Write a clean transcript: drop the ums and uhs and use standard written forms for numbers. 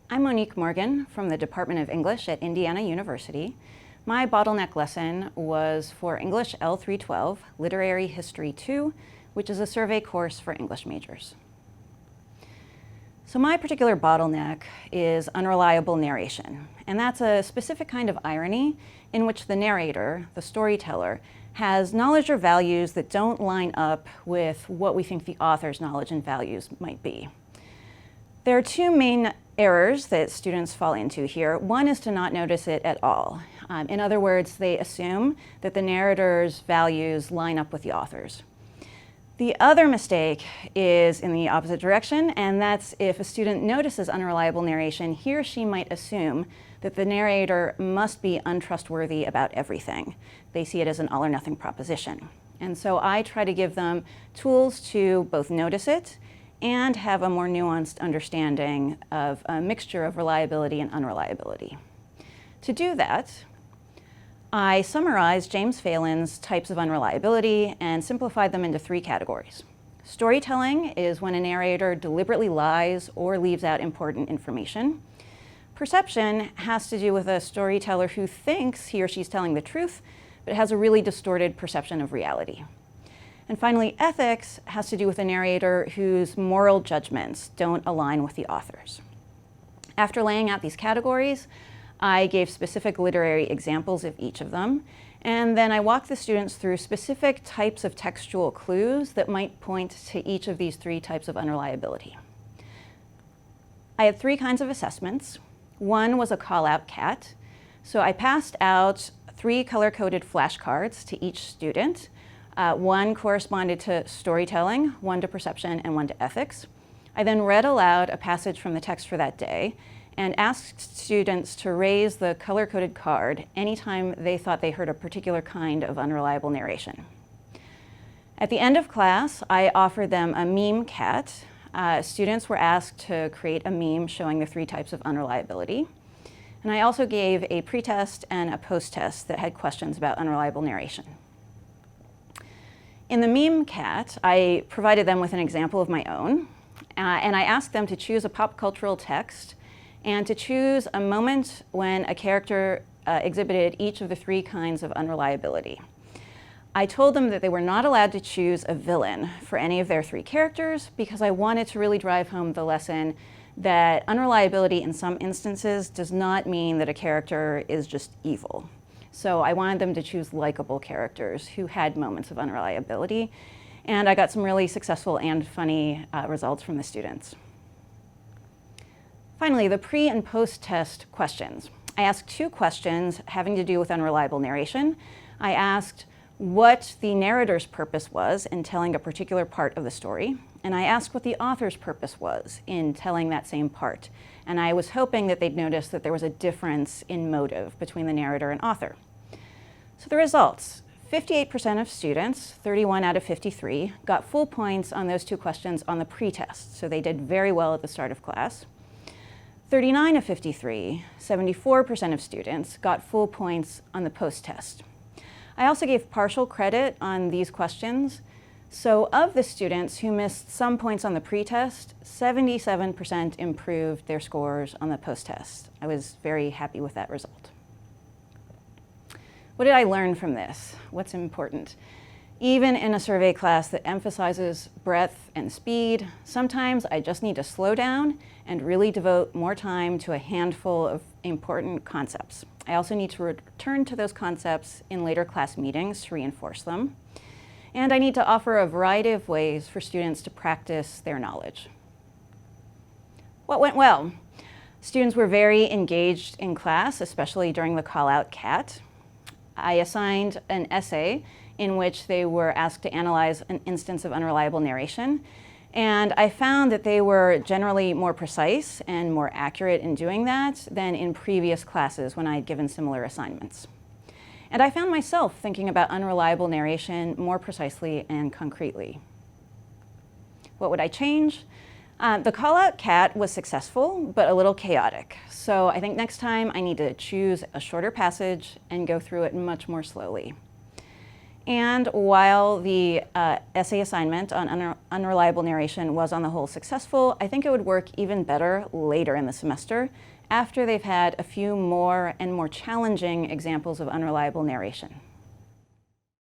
I'm Monique Morgan from the Department of English at Indiana University. My Bottleneck lesson was for English L312, Literary History 2, which is a survey course for English majors. So my particular bottleneck is unreliable narration, and that's a specific kind of irony in which the narrator, the storyteller, has knowledge or values that don't line up with what we think the author's knowledge and values might be. There are two main errors that students fall into here. One is to not notice it at all. In other words, they assume that the narrator's values line up with the author's. The other mistake is in the opposite direction, and that's if a student notices unreliable narration, he or she might assume that the narrator must be untrustworthy about everything. They see it as an all or nothing proposition. And so I try to give them tools to both notice it and have a more nuanced understanding of a mixture of reliability and unreliability. To do that, I summarized James Phelan's types of unreliability and simplified them into three categories. Storytelling is when a narrator deliberately lies or leaves out important information. Perception has to do with a storyteller who thinks he or she's telling the truth, but has a really distorted perception of reality. And finally, ethics has to do with a narrator whose moral judgments don't align with the author's. After laying out these categories, I gave specific literary examples of each of them, and then I walked the students through specific types of textual clues that might point to each of these three types of unreliability. I had three kinds of assessments. One was a call-out cat. So I passed out 3 color-coded flashcards to each student. One corresponded to storytelling, one to perception, and one to ethics. I then read aloud a passage from the text for that day and asked students to raise the color-coded card anytime they thought they heard a particular kind of unreliable narration. At the end of class, I offered them a meme cat. Students were asked to create a meme showing the 3 types of unreliability. And I also gave a pretest and a post-test that had questions about unreliable narration. In the meme cat, I provided them with an example of my own, and I asked them to choose a pop cultural text and to choose a moment when a character exhibited each of the 3 kinds of unreliability. I told them that they were not allowed to choose a villain for any of their 3 characters because I wanted to really drive home the lesson that unreliability in some instances does not mean that a character is just evil. So I wanted them to choose likable characters who had moments of unreliability, and I got some really successful and funny results from the students. Finally, the pre and post-test questions. I asked 2 questions having to do with unreliable narration. I asked what the narrator's purpose was in telling a particular part of the story, and I asked what the author's purpose was in telling that same part. And I was hoping that they'd notice that there was a difference in motive between the narrator and author. So the results, 58% of students, 31 out of 53, got full points on those 2 questions on the pre-test, so they did very well at the start of class. 39 of 53, 74% of students, got full points on the post-test. I also gave partial credit on these questions. So of the students who missed some points on the pre-test, 77% improved their scores on the post-test. I was very happy with that result. What did I learn from this? What's important? Even in a survey class that emphasizes breadth and speed, sometimes I just need to slow down and really devote more time to a handful of important concepts. I also need to return to those concepts in later class meetings to reinforce them. And I need to offer a variety of ways for students to practice their knowledge. What went well? Students were very engaged in class, especially during the call-out cat. I assigned an essay in which they were asked to analyze an instance of unreliable narration. And I found that they were generally more precise and more accurate in doing that than in previous classes when I had given similar assignments. And I found myself thinking about unreliable narration more precisely and concretely. What would I change? The call-out cat was successful, but a little chaotic. So I think next time I need to choose a shorter passage and go through it much more slowly. And while the essay assignment on unreliable narration was on the whole successful, I think it would work even better later in the semester after they've had a few more and more challenging examples of unreliable narration.